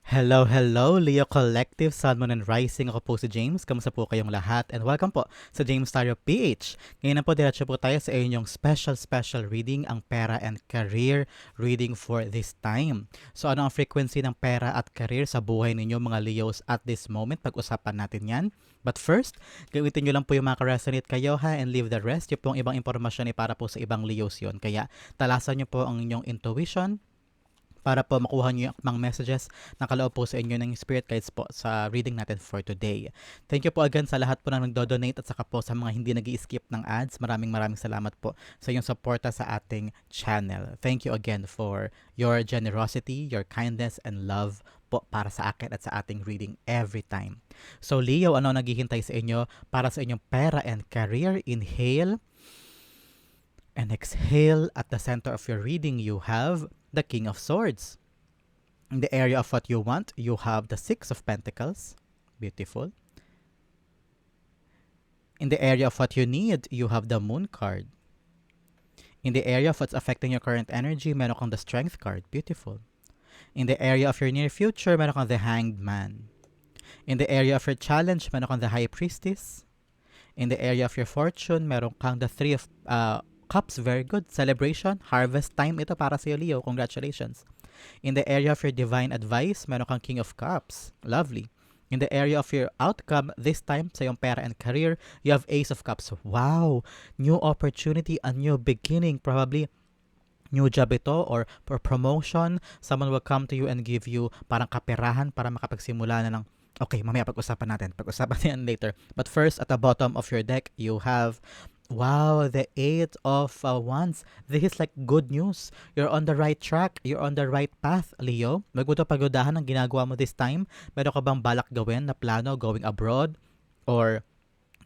Hello, hello, Leo Collective, Sun, Moon, and Rising. Ako po si James. Kamusta po kayong lahat? And welcome po sa James Tario PH. Ngayon na po, diretso po tayo sa inyong special reading, ang pera and career reading for this time. So ano ang frequency ng pera at career sa buhay ninyo mga Leos at this moment? Pag-usapan natin yan. But first, gamitin nyo lang po yung mga resonate kayo ha and leave the rest. Yung pong ibang impormasyon ay para po sa ibang Leos yun. Kaya talasan nyo po ang inyong intuition, para po makuha nyo yung mga messages na kaloob po sa inyo ng spirit guides po sa reading natin for today. Thank you po again sa lahat po na nagdo-donate at saka po sa mga hindi nag-i-skip ng ads. Maraming salamat po sa inyong suporta sa ating channel. Thank you again for your generosity, your kindness, and love po para sa akin at sa ating reading every time. So Leo, ano naghihintay sa inyo para sa inyong pera and career? Inhale and exhale. At the center of your reading, you have the King of Swords. In the area of what you want, you have the Six of Pentacles. Beautiful. In the area of what you need, you have the Moon card. In the area of what's affecting your current energy, meron kang the Strength card. Beautiful. In the area of your near future, meron kang the Hanged Man. In the area of your challenge, meron kang the High Priestess. In the area of your fortune, meron kang the Three of Cups. Very good. Celebration. Harvest time ito para sa iyo, Leo. Congratulations. In the area of your divine advice, meron kang King of Cups. Lovely. In the area of your outcome, this time sa iyong pera and career, you have Ace of Cups. Wow! New opportunity, a new beginning. Probably new job ito or for promotion. Someone will come to you and give you parang kaperahan para makapagsimula na ng okay, mamaya pag-usapan natin. Pag-usapan yan later. But first, at the bottom of your deck, you have wow, the Eight of Wands. This is like good news. You're on the right track. You're on the right path, Leo. Magbuto pagodahan ang ginagawa mo this time. Meron ka bang balak gawin na plano going abroad? Or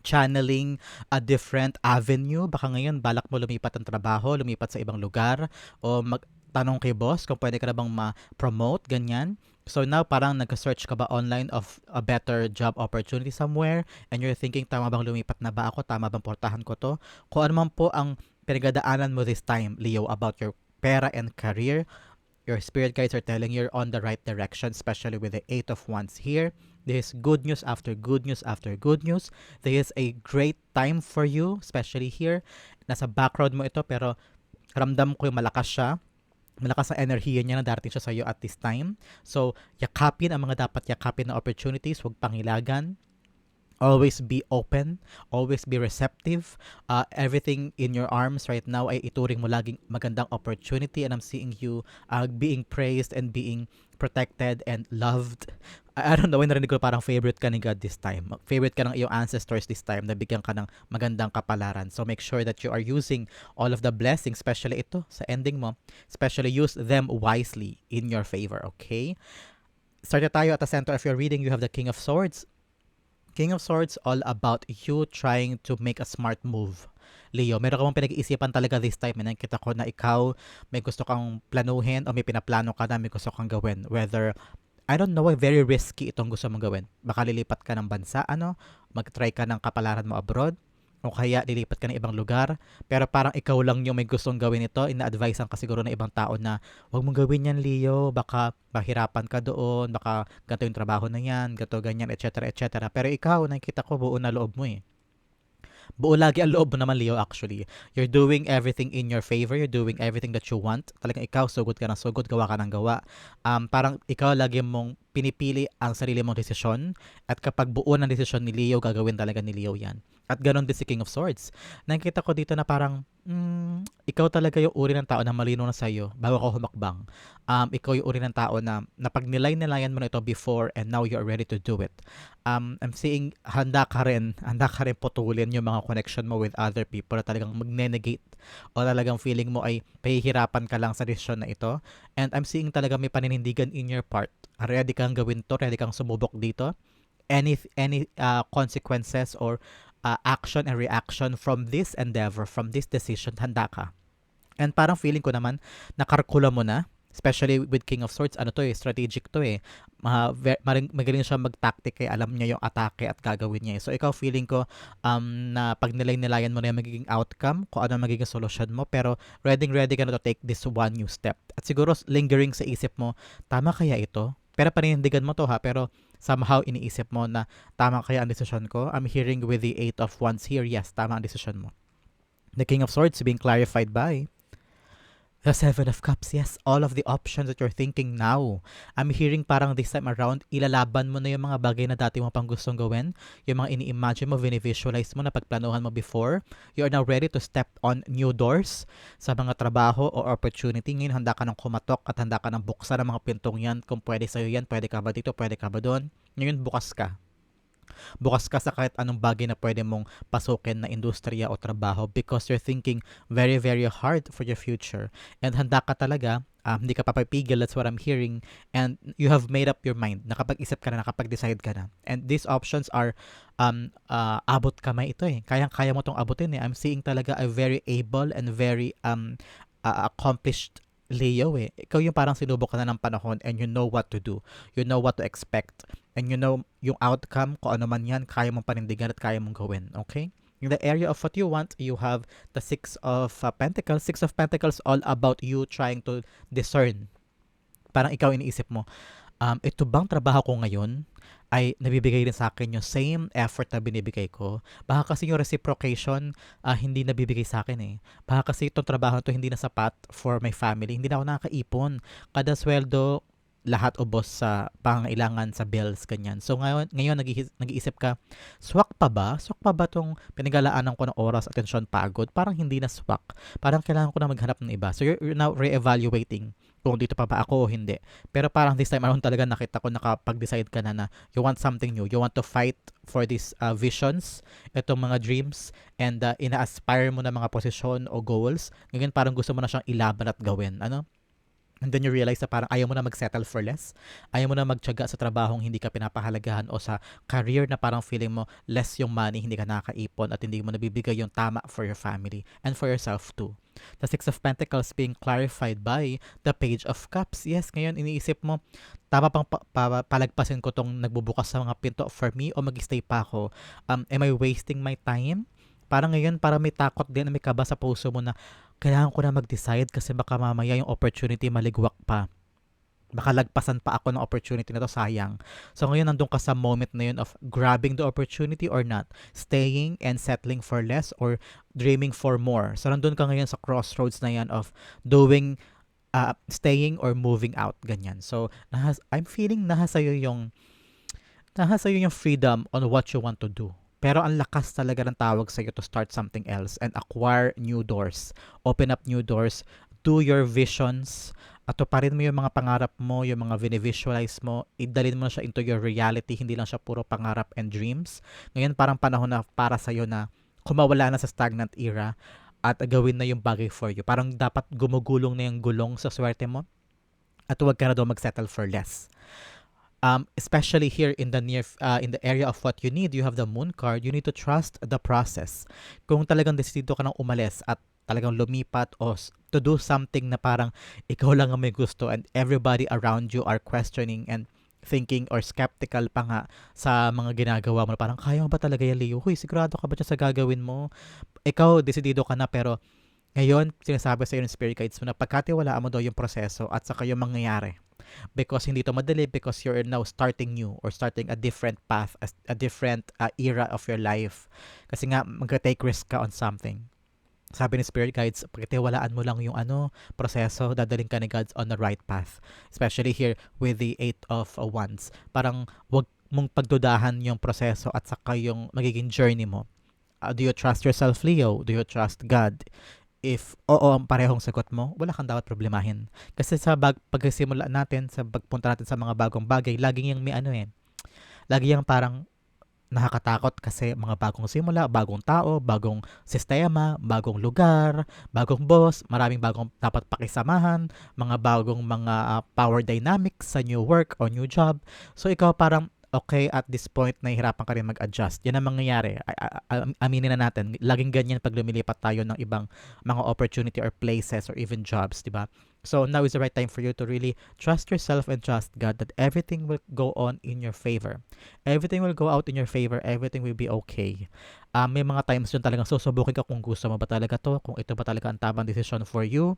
channeling a different avenue? Baka ngayon balak mo lumipat ng trabaho, lumipat sa ibang lugar, o magtanong kay boss kung pwede ka na bang ma-promote, ganyan. So now parang nag-search ka ba online of a better job opportunity somewhere and you're thinking, tama bang lumipat na ba ako? Tama bang portahan ko to? Kung ano man po ang pinagdadaanan mo this time, Leo, about your pera and career, your spirit guides are telling you're on the right direction, especially with the Eight of Wands here. This is good news after good news after good news. This is a great time for you, especially here. Nasa background mo ito pero ramdam ko yung malakas siya. Malakas ang enerhiya niya na darating siya sa iyo at this time. So, yakapin ang mga dapat yakapin na opportunities. Huwag pangilagan. Always be open. Always be receptive. Everything in your arms right now ay ituring mo laging magandang opportunity, and I'm seeing you being praised and being protected and loved. I don't know, narinig ko parang favorite ka ni God this time. Favorite ka ng iyong ancestors this time. Nabigyan ka ng magandang kapalaran. So make sure that you are using all of the blessings, especially ito sa ending mo. Especially use them wisely in your favor, okay? Start tayo at the center of your reading. You have the King of Swords. King of Swords, all about you trying to make a smart move. Leo, meron ka mong pinag-iisipan talaga this time. Nakita ko na ikaw may gusto kang planuhin o may pinaplano ka na may gusto kang gawin. Whether, I don't know, very risky itong gusto mong gawin. Baka lilipat ka ng bansa, mag-try ka ng kapalaran mo abroad, o kaya lilipat ka ng ibang lugar, pero parang ikaw lang yung may gustong gawin ito. Ina-advisean ka siguro ng ibang tao na huwag mong gawin yan, Leo, baka mahirapan ka doon, baka ganito yung trabaho na yan, ganito, ganyan, etc. etc. Pero ikaw, nakikita ko buo na loob mo eh. Buo lagi ang loob mo naman, Leo, actually. You're doing everything in your favor. You're doing everything that you want. Talagang ikaw, sugod ka ng sugod, gawa ka ng gawa. Parang ikaw lagi mong pinipili ang sarili mong desisyon. At kapag buo ng desisyon ni Leo, gagawin talaga ni Leo yan. At ganon din si King of Swords. Nakikita ko dito na parang, ikaw talaga yung uri ng tao na malino na sa'yo bago ka humakbang. Ikaw yung uri ng tao na napagnilay-nilayan mo na ito before and now you're ready to do it. I'm seeing handa ka rin putulin yung mga connection mo with other people na talagang magne-negate o talagang feeling mo ay pahihirapan ka lang sa desisyon na ito. And I'm seeing talaga may paninindigan in your part. Ready kang gawin to, ready kang sumubok dito. Any consequences or action and reaction from this endeavor, from this decision, handa ka. And parang feeling ko naman, nakarkula mo na, especially with King of Swords, strategic to eh. Magaling siya mag-tactic eh, alam niya yung atake at gagawin niya eh. So ikaw feeling ko na pag nilay-nilayan mo na yung magiging outcome, kung ano magiging solution mo, pero ready ka na to take this one new step. At siguro lingering sa isip mo, tama kaya ito? Pero panindigan mo to ha, pero somehow iniisip mo na tama kaya ang desisyon ko. I'm hearing with the Eight of Wands here, yes, tama ang desisyon mo. The King of Swords being clarified by the Seven of Cups. Yes, all of the options that you're thinking now. I'm hearing parang this time around, ilalaban mo na yung mga bagay na dati mo pang gustong gawin. Yung mga ini-imagine mo, visualize mo na pagplanuhan mo before. You are now ready to step on new doors sa mga trabaho o opportunity. Ngayon, handa ka ng kumatok at handa ka ng buksan ng mga pintong yan. Kung pwede sa'yo yan, pwede ka ba dito, pwede ka ba doon. Ngayon, bukas ka. Bukas ka sa kahit anong bagay na pwede mong pasukin na industriya o trabaho because you're thinking very, very hard for your future. And handa ka talaga, hindi ka papapigil, that's what I'm hearing. And you have made up your mind. Nakapag-isip ka na, nakapag-decide ka na. And these options are, abot kamay ito eh. Kayang-kaya mo tong abutin eh. I'm seeing talaga a very able and very accomplished Leo eh. Ikaw yung parang sinubok ka na ng panahon and you know what to do. You know what to expect. And you know yung outcome, kung ano man yan, kaya mong panindigan at kaya mong gawin. Okay? In the area of what you want, you have the Six of Pentacles. Six of Pentacles all about you trying to discern. Parang ikaw iniisip mo, ito bang trabaho ko ngayon ay nabibigay rin sa akin yung same effort na binibigay ko. Baka kasi yung reciprocation hindi nabibigay sa akin eh. Baka kasi itong trabaho na to hindi na sapat for my family. Hindi na ako nakakaipon. Kada sweldo, lahat ubos sa pangailangan sa bills, ganyan. So ngayon nag-iisip ka, swak pa ba? Swak pa ba tong pinaglalaanan ko ng oras, atensyon, pagod? Parang hindi na swak. Parang kailangan ko na maghanap ng iba. So you're now re-evaluating kung dito pa ba ako o hindi. Pero parang this time around talaga nakita ko nakapag-decide ka na you want something new. You want to fight for these visions, itong mga dreams, and ina-aspire mo na mga posisyon o goals. Ngayon parang gusto mo na siyang ilaban at gawin. Ano? And then you realize na parang ayaw mo na mag-settle for less. Ayaw mo na magtiyaga sa trabahong hindi ka pinapahalagahan o sa career na parang feeling mo less yung money, hindi ka nakakaipon at hindi mo nabibigay yung tama for your family and for yourself too. The Six of Pentacles being clarified by the Page of Cups. Yes, ngayon iniisip mo, tama pang palagpasin ko tong nagbubukas sa mga pinto for me o mag-stay pa ako? Am I wasting my time? Parang ngayon, para may takot din, may kaba sa puso mo na kailangan ko na mag-decide kasi baka mamaya yung opportunity maligwak pa. Baka lagpasan pa ako ng opportunity na to, sayang. So ngayon nandun ka sa moment na yun of grabbing the opportunity or not. Staying and settling for less or dreaming for more. So nandun ka ngayon sa crossroads na yan of doing, staying or moving out, ganyan. So I'm feeling nasa sa'yo yung freedom on what you want to do. Pero ang lakas talaga ng tawag sa'yo to start something else and acquire new doors. Open up new doors. Do your visions. At tuparin mo yung mga pangarap mo, yung mga visualize mo. Idalin mo na siya into your reality. Hindi lang siya puro pangarap and dreams. Ngayon parang panahon na para sa'yo na kumawala na sa stagnant era at gawin na yung bagay for you. Parang dapat gumugulong na yung gulong sa swerte mo at huwag ka na daw mag-settle for less. Especially here in the in the area of what you need, you have the Moon card. You need to trust the process. Kung talagang desidido ka nang umalis at talagang lumipat o to do something na parang ikaw lang ang may gusto and everybody around you are questioning and thinking or skeptical pa nga sa mga ginagawa mo. Parang kaya mo ba talaga yan, Leo? Huy, sigurado ka ba dyan sa gagawin mo? Ikaw, desidido ka na pero ngayon, sinasabi sa iyo ng spirit guides mo na pagkatiwalaan mo daw yung proseso at saka yung mangyayari. Because hindi to madali because you're now starting new or starting a different path, a different era of your life. Kasi nga, mag-take risk ka on something. Sabi ni Spirit Guides, pagkatiwalaan mo lang yung proseso, dadaling ka ni Gods on the right path. Especially here with the Eight of Wands. Parang wag mong pagdudahan yung proseso at saka yung magiging journey mo. Do you trust yourself, Leo? Do you trust God? If oo ang parehong sagot mo, wala kang dapat problemahin. Kasi sa pagsimula natin, sa pagpunta natin sa mga bagong bagay, laging yung may lagi yung parang nakakatakot kasi mga bagong simula, bagong tao, bagong sistema, bagong lugar, bagong boss, maraming bagong dapat pakisamahan, mga bagong mga power dynamics sa new work or new job. So ikaw parang okay, at this point, nahihirapan ka rin mag-adjust. Yan ang mangyayari. Aminin na natin, laging ganyan pag lumilipat tayo ng ibang mga opportunity or places or even jobs, di ba? So now is the right time for you to really trust yourself and trust God that everything will go on in your favor. Everything will go out in your favor. Everything will be okay. May mga times yun talagang susubukin ka kung gusto mo ba talaga to, kung ito ba talaga ang tamang decision for you.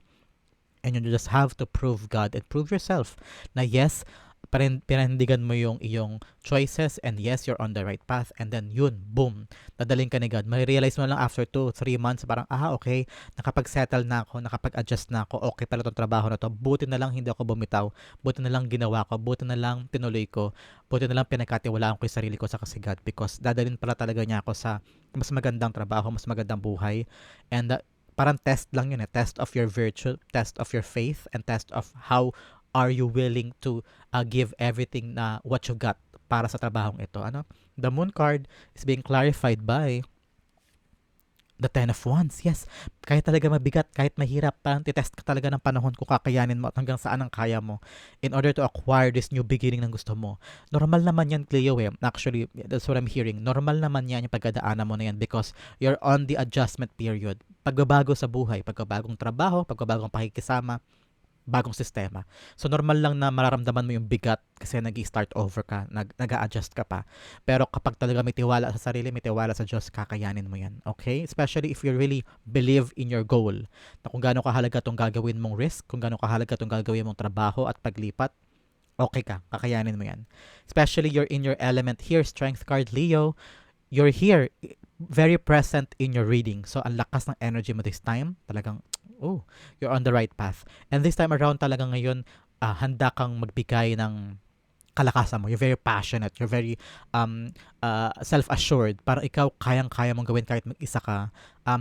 And you just have to prove God and prove yourself na yes, Pinanindigan mo yung iyong choices and yes, you're on the right path and then yun, boom, dadaling ka ni God. Marirealize mo lang after 2-3 months parang, okay, nakapag-settle na ako, nakapag-adjust na ako, okay pala tong trabaho na to, buti na lang hindi ako bumitaw, buti na lang ginawa ko, buti na lang tinuloy ko, buti na lang pinagkatiwalaan ko yung sarili ko sa kasi God because dadalhin pala talaga niya ako sa mas magandang trabaho, mas magandang buhay and parang test lang yun test of your virtue, test of your faith, and test of how are you willing to give everything na what you got para sa trabahong ito. The moon card is being clarified by the 10 of Wands. Yes, kahit talaga mabigat, kahit mahirap, parang titest ka talaga ng panahon kung kakayanin mo at hanggang saan ang kaya mo in order to acquire this new beginning ng gusto mo. Normal naman yan, Cleo Actually, that's what I'm hearing. Normal naman yan yung pagdadaanan mo na yan because you're on the adjustment period. Pagbabago sa buhay, pagbabagong trabaho, pagbabagong pakikisama, bagong sistema. So, normal lang na mararamdaman mo yung bigat kasi nag-start over ka, nag-a-adjust ka pa. Pero kapag talaga may tiwala sa sarili, may tiwala sa Diyos, kakayanin mo yan. Okay? Especially if you really believe in your goal. Na kung gaano kahalaga itong gagawin mong risk, kung gaano kahalaga itong gagawin mong trabaho at paglipat, okay ka, kakayanin mo yan. Especially you're in your element here, Strength card, Leo. You're here, very present in your reading. So, ang lakas ng energy mo this time. Talagang, you're on the right path. And this time around talaga ngayon, handa kang magbigay ng kalakasan mo. You're very passionate. You're very self-assured. Parang ikaw, kayang-kaya mong gawin kahit mag-isa ka.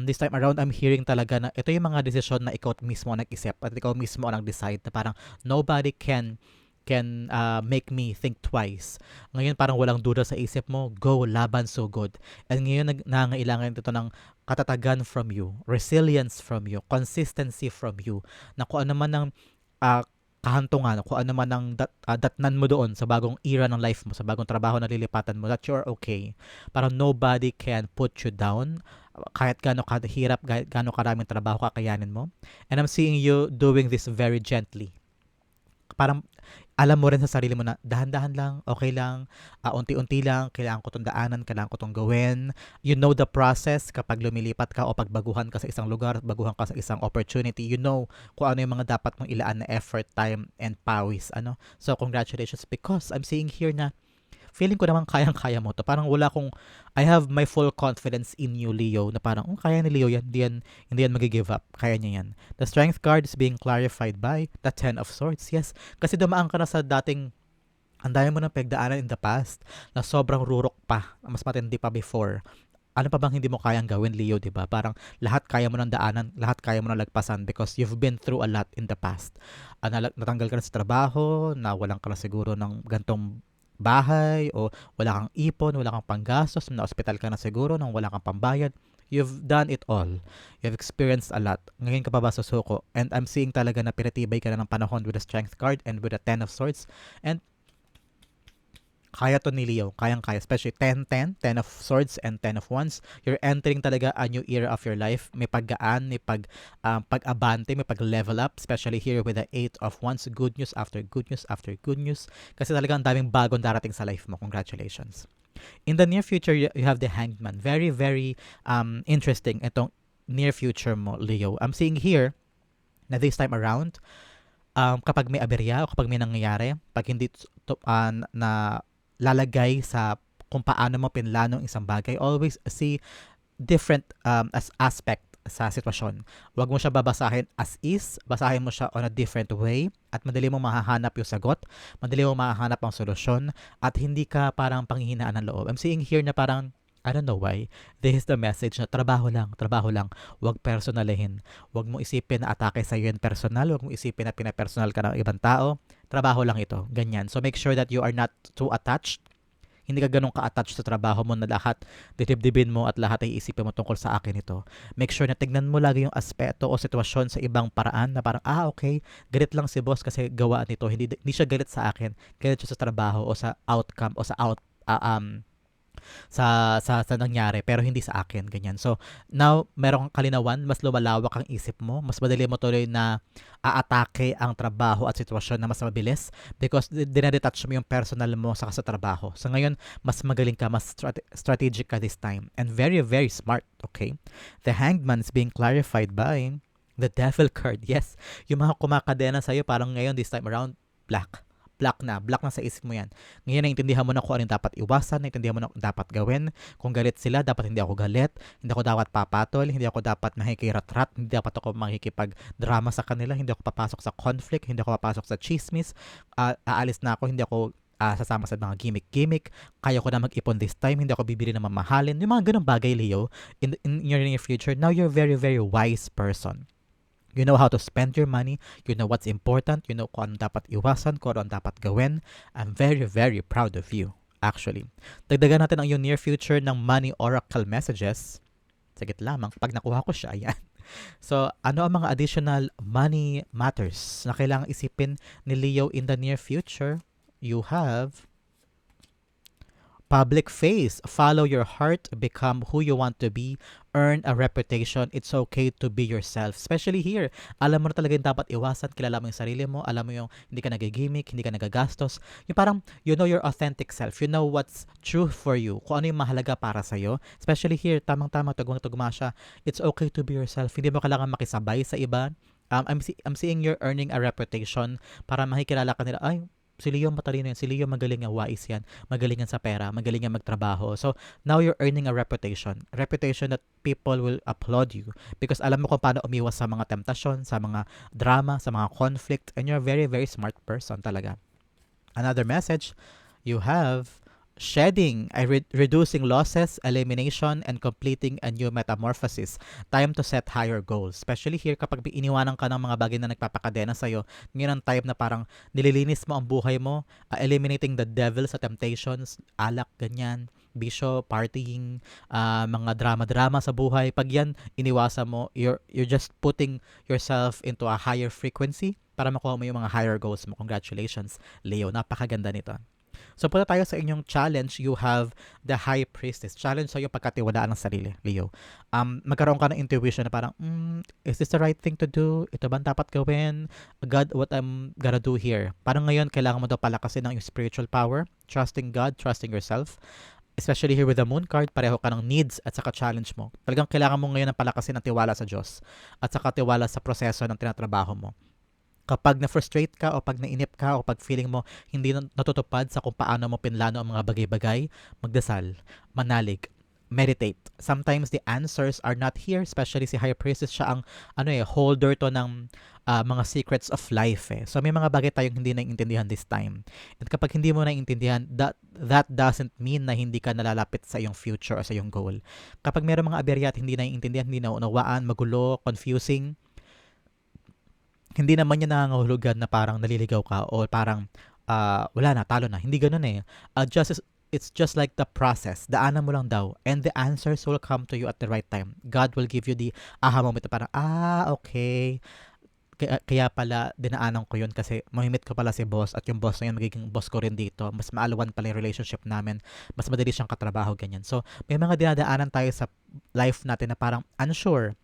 This time around, I'm hearing talaga na ito yung mga desisyon na ikaw mismo ang nag-isip at ikaw mismo ang nag-decide na parang nobody can make me think twice. Ngayon parang walang duda sa isip mo, go, laban, so good. And ngayon nangangailangan ito ng katatagan from you, resilience from you, consistency from you, na kung ano man ang kahantungan, kung ano man ang datnan mo doon sa bagong era ng life mo, sa bagong trabaho na lilipatan mo, that you're okay. Parang nobody can put you down kahit gaano kahirap, kahit gaano karaming trabaho kakayanin mo. And I'm seeing you doing this very gently. Parang alam mo rin sa sarili mo na dahan-dahan lang, okay lang, unti-unti lang, kailangan ko itong daanan, kailangan ko itong gawin. You know the process kapag lumilipat ka o pagbaguhan ka sa isang lugar, baguhan ka sa isang opportunity. You know kung ano yung mga dapat mong ilaan na effort, time, and pawis. So, congratulations because I'm seeing here na feeling ko naman kayang-kaya mo to. Parang I have my full confidence in you, Leo, na parang, kaya ni Leo yan, hindi yan mag-give up. Kaya niya yan. The Strength card is being clarified by the 10 of Swords. Yes, kasi dumaan ka na sa dating, ang dami mo ng pagdaanan in the past, na sobrang rurok pa, mas matindi pa before. Ano pa bang hindi mo kayang gawin, Leo, di ba? Parang lahat kaya mo ng daanan, lahat kaya mo ng lagpasan because you've been through a lot in the past. Natanggal ka na sa trabaho, nawalan ka na siguro ng gantong bahay o wala kang ipon, wala kang panggastos, na-hospital ka na siguro nang wala kang pambayad. You've done it all. You've experienced a lot. Ngayon ka pa ba susuko? And I'm seeing talaga na pinatibay ka na ng panahon with the Strength card and with the 10 of Swords. And kaya to ni Leo, kayang-kaya, especially 10-10, 10 of Swords and 10 of Wands. You're entering talaga a new era of your life. May paggaan, may pag-abante, may pag-level up, especially here with the 8 of Wands. Good news after good news after good news. Kasi talaga ang daming bagong darating sa life mo. Congratulations. In the near future, you have the Hanged Man. Very, very interesting itong near future mo, Leo. I'm seeing here na this time around, kapag may aberya o kapag may nangyayari, pag hindi na lalagay sa kung paano mo pinlano ang isang bagay, always see different aspect sa sitwasyon. Huwag mo siya babasahin as is, basahin mo siya on a different way at madali mo mahahanap yung sagot, madali mo mahahanap ang solusyon at hindi ka parang panghihinaan ng loob. I'm seeing here na parang I don't know why. This is the message na trabaho lang. Huwag personalihin. Huwag mo isipin na atake sa iyo yan personal. Huwag mo isipin na pinapersonal ka ng ibang tao. Trabaho lang ito. Ganyan. So make sure that you are not too attached. Hindi ka ganun ka-attached sa trabaho mo na lahat didibdibin mo at lahat ay isipin mo tungkol sa akin ito. Make sure na tignan mo lagi yung aspeto o sitwasyon sa ibang paraan na parang, okay, galit lang si boss kasi gawa nito. Hindi siya galit sa akin. Galit siya sa trabaho o sa outcome o sa sa nangyari pero hindi sa akin, ganyan. So now meron kang kalinawan, mas lumalawak ang isip mo, mas madali mo tuloy na aatake ang trabaho at sitwasyon na mas mabilis because dinedetach mo yung personal mo sa trabaho. So ngayon mas magaling ka, mas strategic ka this time and very very smart. Okay, the Hanged Man is being clarified by the Devil card. Yes, yung mga kumakadena sa'yo parang ngayon this time around black Block na sa isip mo yan. Ngayon, naintindihan mo na kung ano yung dapat iwasan, naintindihan mo na kung dapat gawin. Kung galit sila, dapat hindi ako galit, hindi ako dapat papatol, hindi ako dapat makikirat-rat, hindi dapat ako makikipag-drama sa kanila, hindi ako papasok sa conflict, hindi ako papasok sa chismis, aalis na ako, hindi ako sasama sa mga gimmick-gimmick, kaya ko na mag-ipon this time, hindi ako bibili ng mamahalin. Yung mga ganong bagay, Leo, in your near future, now you're a very, very wise person. You know how to spend your money. You know what's important. You know kung ano dapat iwasan, kung ano dapat gawin. I'm very, very proud of you, actually. Dagdagan natin ang yung near future ng money oracle messages. Sagit lamang. Pag nakuha ko siya, ayan. So, ano ang mga additional money matters na kailangang isipin ni Leo in the near future? You have public face. Follow your heart. Become who you want to be. Earn a reputation. It's okay to be yourself. Especially here. Alam mo na talaga yung dapat iwasan. Kilala mo yung sarili mo. Alam mo yung hindi ka nagigimik, hindi ka nagagastos. Yung parang, you know your authentic self. You know what's true for you. Kung ano yung mahalaga para sa'yo. Especially here, tamang-tama, tugmang-tugma siya. It's okay to be yourself. Hindi mo kailangan makisabay sa iba. I'm seeing you're earning a reputation para makikilala ka nila. Ay, si Leo matalino yan, si Leo magaling yan, wais yan, magaling yan sa pera, magaling yan magtrabaho. So, now you're earning a reputation that people will applaud you because alam mo kung paano umiwas sa mga temptasyon, sa mga drama, sa mga conflict, and you're a very, very smart person talaga. Another message, you have shedding, reducing losses, elimination, and completing a new metamorphosis. Time to set higher goals. Especially here, kapag iniwanan ka ng mga bagay na nagpapakadena sa'yo, ngayon ang time na parang nililinis mo ang buhay mo, eliminating the devil sa temptations, alak, ganyan, bisyo, partying, mga drama-drama sa buhay. Pag yan, iniwasan mo, you're just putting yourself into a higher frequency para makuha mo yung mga higher goals mo. Congratulations, Leo. Napakaganda nito. So, punta tayo sa inyong challenge. You have the High Priestess. Challenge sa iyo pagkatiwalaan ng sarili, Leo. Magkaroon ka ng intuition na parang, is this the right thing to do? Ito ba dapat gawin? God, what I'm gonna do here? Parang ngayon, kailangan mo daw palakasin ng yung spiritual power. Trusting God, trusting yourself. Especially here with the moon card, pareho ka ng needs at saka challenge mo. Talagang kailangan mo ngayon ng palakasin ng tiwala sa Diyos at saka tiwala sa proseso ng tinatrabaho mo. Kapag na-frustrate ka o pag nainip ka o pag feeling mo hindi natutupad sa kung paano mo pinlano ang mga bagay-bagay, magdasal, manalig, meditate. Sometimes the answers are not here, especially si High Priestess, siya ang holder to ng mga secrets of life. So may mga bagay tayong hindi naiintindihan this time. At kapag hindi mo naiintindihan, that doesn't mean na hindi ka nalalapit sa iyong future o sa iyong goal. Kapag mayroong mga aberya at hindi naiintindihan, hindi naunawaan, magulo, confusing, hindi naman yan nangangahulugan na parang naliligaw ka o parang wala na, talo na. Hindi ganun eh. It's just like the process. Daanan mo lang daw. And the answers will come to you at the right time. God will give you the aha moment. Parang, okay. Kaya pala, dinaanan ko yun kasi mahimit ko pala si boss at yung boss na yun magiging boss ko rin dito. Mas maalawan pala yung relationship namin. Mas madali siyang katrabaho, ganyan. So, may mga dinadaanan tayo sa life natin na parang unsure.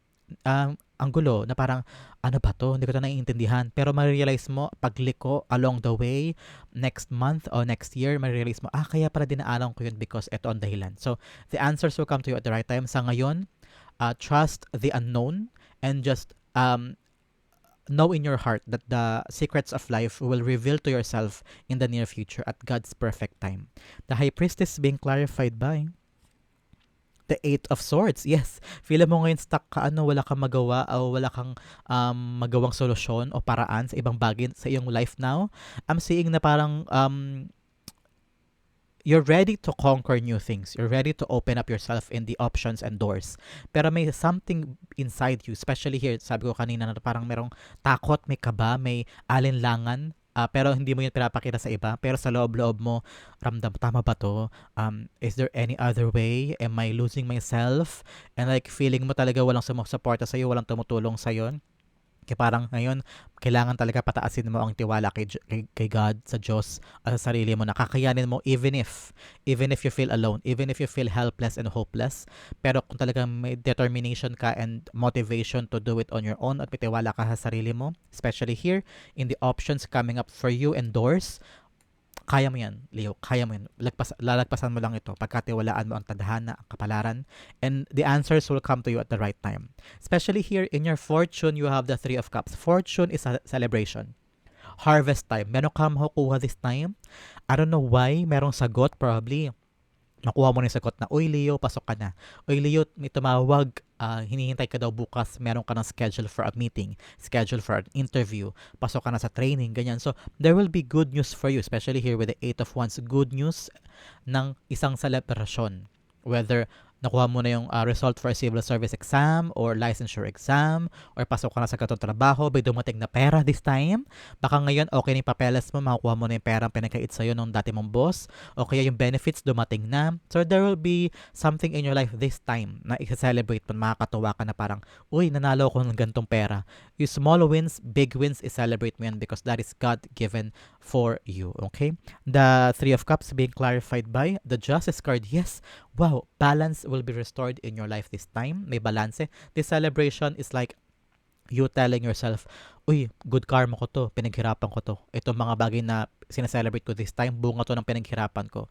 Ang gulo na parang ano ba to, hindi ko ito naiintindihan, pero ma-realize mo pagliko along the way, next month or next year, ma-realize mo kaya pala dinaanan ko yun because ito ang dahilan. So the answers will come to you at the right time. Sa ngayon, trust the unknown and just know in your heart that the secrets of life will reveal to yourself in the near future at God's perfect time. The High Priestess being clarified by the Eight of Swords. Yes. Feel mo ngayon stuck ka, wala kang magawa o wala kang magawang solusyon o paraan sa ibang bagay sa iyong life now. I'm seeing na parang you're ready to conquer new things. You're ready to open up yourself in the options and doors. Pero may something inside you, especially here, sabi ko kanina na parang merong takot, may kaba, may alinlangan, pero hindi mo yun pinapakita sa iba. Pero sa loob-loob mo, ramdam, tama ba to? Is there any other way? Am I losing myself? And like, feeling mo talaga walang sumusuporta sa'yo, walang tumutulong sa'yo. Kaya parang ngayon, kailangan talaga pataasin mo ang tiwala kay God, sa Diyos, at sa sarili mo. Nakakayanin mo even if you feel alone, even if you feel helpless and hopeless. Pero kung talagang may determination ka and motivation to do it on your own at may tiwala ka sa sarili mo, especially here in the options coming up for you and doors, kaya mo yan, Leo. Kaya mo yan. Lalagpasan mo lang ito. Pagkatiwalaan mo ang tadhana, ang kapalaran, and the answers will come to you at the right time. Especially here in your fortune, you have the Three of Cups. Fortune is a celebration. Harvest time. Meron kang makukuha this time. I don't know why. Merong sagot probably. Makuha mo na yung sagot na, uy Leo, pasok ka na. Uy Leo, may tumawag, hinihintay ka daw bukas, meron ka ng schedule for a meeting, schedule for an interview, pasok ka na sa training, ganyan. So, there will be good news for you, especially here with the Eight of Wands, good news ng isang celebration. Whether nakuha mo na yung result for a civil service exam or licensure exam or pasok ka na sa ganitong trabaho, may dumating na pera this time. Baka ngayon okay na yung papeles mo, makukuha mo na yung perang pinakait sa'yo nung dati mong boss o kaya yung benefits dumating na. So there will be something in your life this time na i-celebrate mo, makakatuwa ka na parang, uy, nanalo ko ng ganitong pera. Yung small wins, big wins, i-celebrate mo yan because that is God-given for you. Okay? The Three of Cups being clarified by the Justice card. Yes, wow, balance will be restored in your life this time. May balance. This celebration is like you telling yourself, uy, good karma ko to, pinaghirapan ko to. Itong mga bagay na sineselebrate ko this time, bunga to ng pinaghirapan ko.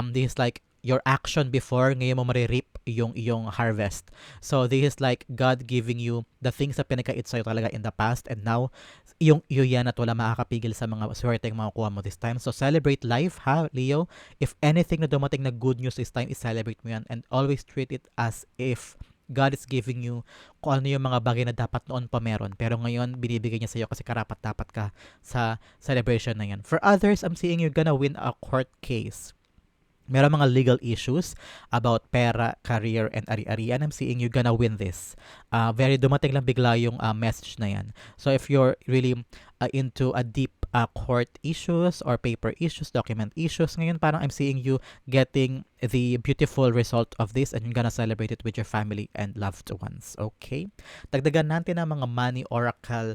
This is like your action before, ngayon mo maririp yung iyong harvest. So this is like God giving you the things na pinakait sa'yo talaga in the past and now, yung iyo yan at wala makakapigil sa mga swerte yung makukuha mo this time. So celebrate life, ha, Leo? If anything na dumating na good news this time, is-celebrate mo yan and always treat it as if God is giving you kung ano yung mga bagay na dapat noon pa meron. Pero ngayon, binibigay niya sa'yo kasi karapat-dapat ka sa celebration na yan. For others, I'm seeing you're gonna win a court case. Meron mga legal issues about pera, career, and ari-arian. I'm seeing you're gonna win this. Very dumating lang bigla yung message na yan. So if you're really into a deep court issues or paper issues, document issues, ngayon parang I'm seeing you getting the beautiful result of this and you're gonna celebrate it with your family and loved ones. Okay? Dagdagan natin ang mga money oracle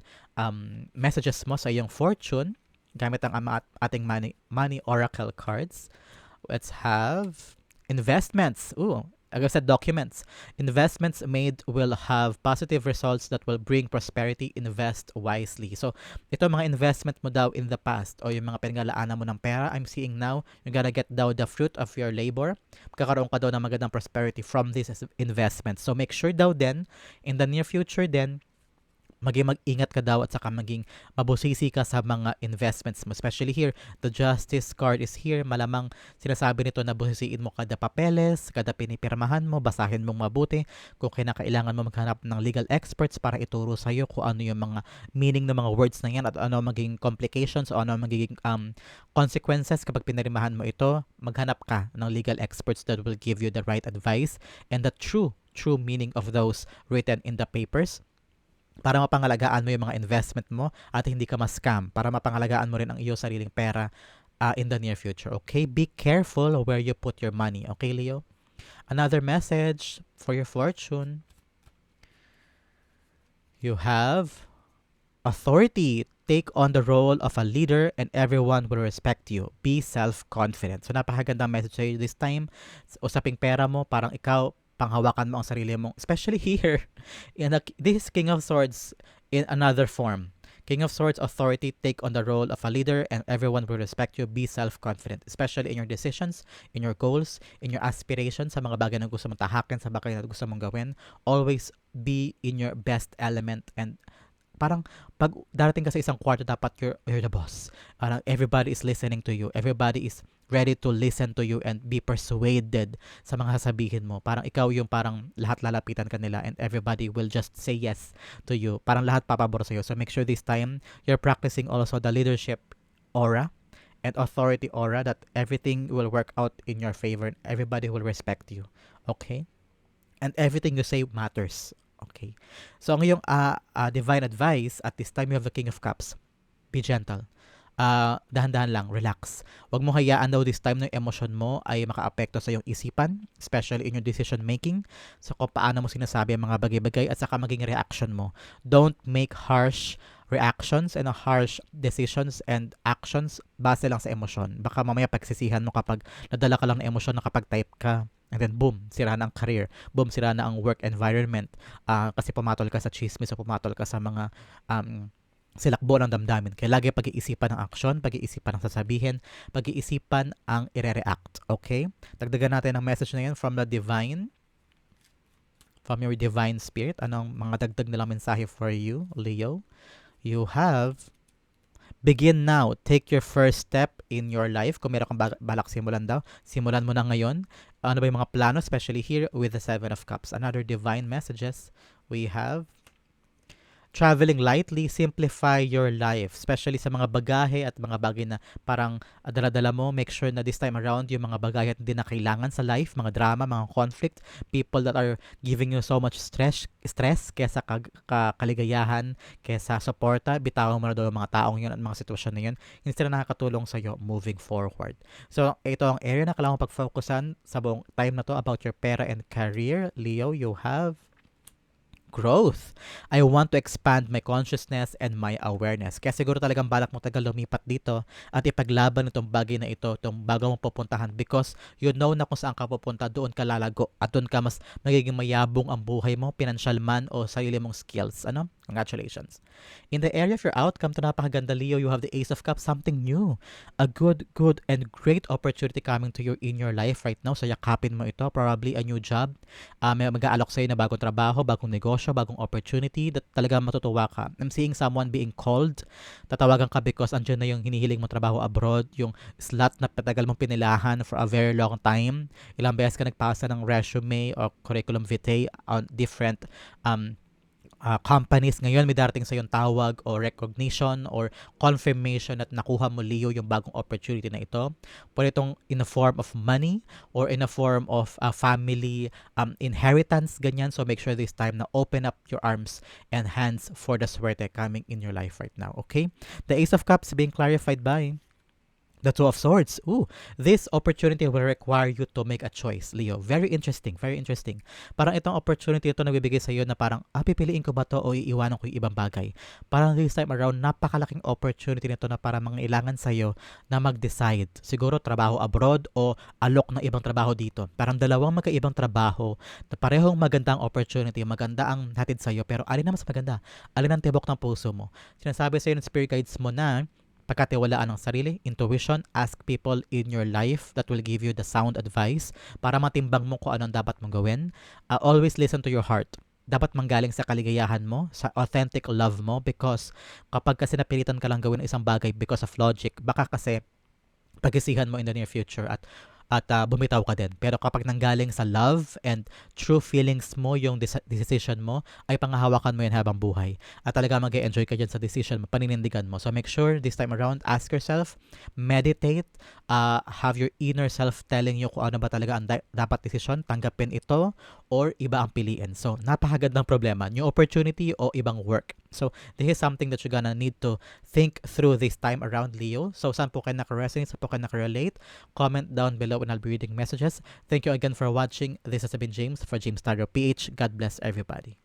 messages mo sa iyong fortune gamit ang ating money oracle cards. Let's have investments. Ooh, like I said, documents. Investments made will have positive results that will bring prosperity. Invest wisely. So, ito mga investment mo daw in the past o yung mga pinaglalaanan mo ng pera, I'm seeing now, you're gonna get daw the fruit of your labor. Magkakaroon ka daw ng magandang prosperity from this investment. So, make sure daw then, in the near future then, mag-ingat ka daw at saka maging mabusisi ka sa mga investments mo. Especially here, the Justice card is here. Malamang sinasabi nito na busisiin mo kada papeles, kada pinipirmahan mo, basahin mong mabuti. Kung kinakailangan mo maghanap ng legal experts para ituro sa'yo kung ano yung mga meaning ng mga words na yan at ano magiging complications o ano magiging consequences kapag pinirmahan mo ito, maghanap ka ng legal experts that will give you the right advice and the true meaning of those written in the papers, para mapangalagaan mo yung mga investment mo at hindi ka ma-scam, para mapangalagaan mo rin ang iyong sariling pera in the near future. Okay? Be careful where you put your money. Okay, Leo? Another message for your fortune. You have authority. Take on the role of a leader and everyone will respect you. Be self-confident. So, napakagandang message sa'yo this time. Usaping pera mo, parang ikaw, panghawakan mo ang sarili mo, especially here this is King of Swords in another form. King of Swords, authority, take on the role of a leader and everyone will respect you. Be self-confident, especially in your decisions, in your goals, in your aspirations, sa mga bagay na gusto mong tahakin, sa bagay na gusto mong gawin. Always be in your best element and parang pag darating ka sa isang kwarto, dapat you're the boss. Parang everybody is listening to you. Everybody is ready to listen to you and be persuaded sa mga sasabihin mo. Parang ikaw yung parang lahat lalapitan ka nila and everybody will just say yes to you. Parang lahat papabor sa'yo. So make sure this time you're practicing also the leadership aura and authority aura, that everything will work out in your favor and everybody will respect you. Okay? And everything you say matters. Okay. So ang iyong divine advice at this time, you have the King of Cups. Be gentle. Dahan-dahan lang, relax. Huwag mo hayaan daw this time na yung emosyon mo ay makaapekto sa iyong isipan, especially in your decision making. So kung paano mo sinasabi ang mga bagay-bagay at saka maging reaction mo. Don't make harsh reactions and harsh decisions and actions base lang sa emosyon. Baka mamaya pagsisihan mo kapag nadala ka lang ng emosyon na kapag type ka. And then boom, sira na ang career. Boom, sira na ang work environment. Kasi pumatol ka sa chismis o pumatol ka sa mga silakbo ng damdamin. Kaya lagi pag-iisipan ng aksyon, pag-iisipan ng sasabihin, pag-iisipan ang i-react. Okay? Dagdagan natin ang message na yan from the divine, from your divine spirit. Anong mga dagdag nilang mensahe for you, Leo? You have Begin now. Take your first step in your life. Kung meron kang balak simulan daw, simulan mo na ngayon. Ano ba yung mga plano, especially here with the Seven of Cups? Another divine messages we have. Traveling lightly, simplify your life, especially sa mga bagahe at mga bagay na parang dala-dala mo. Make sure na this time around, yung mga bagahe at hindi na kailangan sa life, mga drama, mga conflict, people that are giving you so much stress kesa kaligayahan, kesa suporta, bitawan mo na doon ang mga taong yun at mga sitwasyon na yun, hindi sila nakakatulong sa'yo moving forward. So, ito ang area na kailangan pag-focusan sa buong time na to about your pera and career. Leo, you have growth. I want to expand my consciousness and my awareness. Kaya siguro talagang balak mo tagal lumipat dito at ipaglaban itong bagay na ito, itong bago mong pupuntahan because you know na kung saan ka pupunta, doon ka lalago at doon ka mas magiging mayabong ang buhay mo, financial man o sarili mong skills. Ano? Congratulations. In the area of your outcome, to napakaganda, Leo, you have the Ace of Cups, something new. A good and great opportunity coming to you in your life right now. So, yakapin mo ito. Probably a new job. May mag-aalok sa'yo na bagong trabaho, bagong negosyo, bagong opportunity that talaga matutuwa ka. I'm seeing someone being called. Tatawagan ka because andyan na yung hinihiling mo trabaho abroad, yung slot na patagal mong pinilahan for a very long time. Ilang beses ka nagpasa ng resume or curriculum vitae on different companies. Ngayon may darating sa yung tawag o recognition or confirmation at nakuha mo, Leo, yung bagong opportunity na ito. Pwede itong in a form of money or in a form of family inheritance, ganyan. So make sure this time na open up your arms and hands for the swerte coming in your life right now, okay? The Ace of Cups being clarified by the Two of Swords. Ooh, this opportunity will require you to make a choice, Leo. Very interesting, very interesting. Parang itong opportunity ito nagbibigay sa iyo na parang, pipiliin ko ba to o iiwanan ko yung ibang bagay? Parang this time around, napakalaking opportunity nito na para mangailangan sa iyo na mag-decide. Siguro trabaho abroad o alok ng ibang trabaho dito. Parang dalawang magkaibang trabaho na parehong magandang opportunity, maganda ang hatid sa iyo, pero alin na mas maganda? Alin ang tibok ng puso mo? Sinasabi sa iyo ng spirit guides mo na pagkatiwalaan ng sarili, intuition, ask people in your life that will give you the sound advice para matimbang mo kung anong dapat mong gawin. Always listen to your heart. Dapat manggaling sa kaligayahan mo, sa authentic love mo because kapag kasi napilitan ka lang gawin isang bagay because of logic, baka kasi pagisihan mo in the near future at bumitaw ka din. Pero kapag nanggaling sa love and true feelings mo, yung decision mo, ay pangahawakan mo yan habang buhay. At talaga mag-enjoy ka dyan sa decision mo, paninindigan mo. So make sure this time around, ask yourself, meditate, have your inner self telling you kung ano ba talaga ang dapat decision, tanggapin ito, or iba ang piliin. So napakagandang problema, new opportunity o ibang work. So this is something that you're gonna need to think through this time around, Leo. So saan po kayo naka-resonate, saan po kayo naka-relate? Comment down below and I'll be reading messages. Thank you again for watching. This has been James for James Tarot PH. God bless everybody.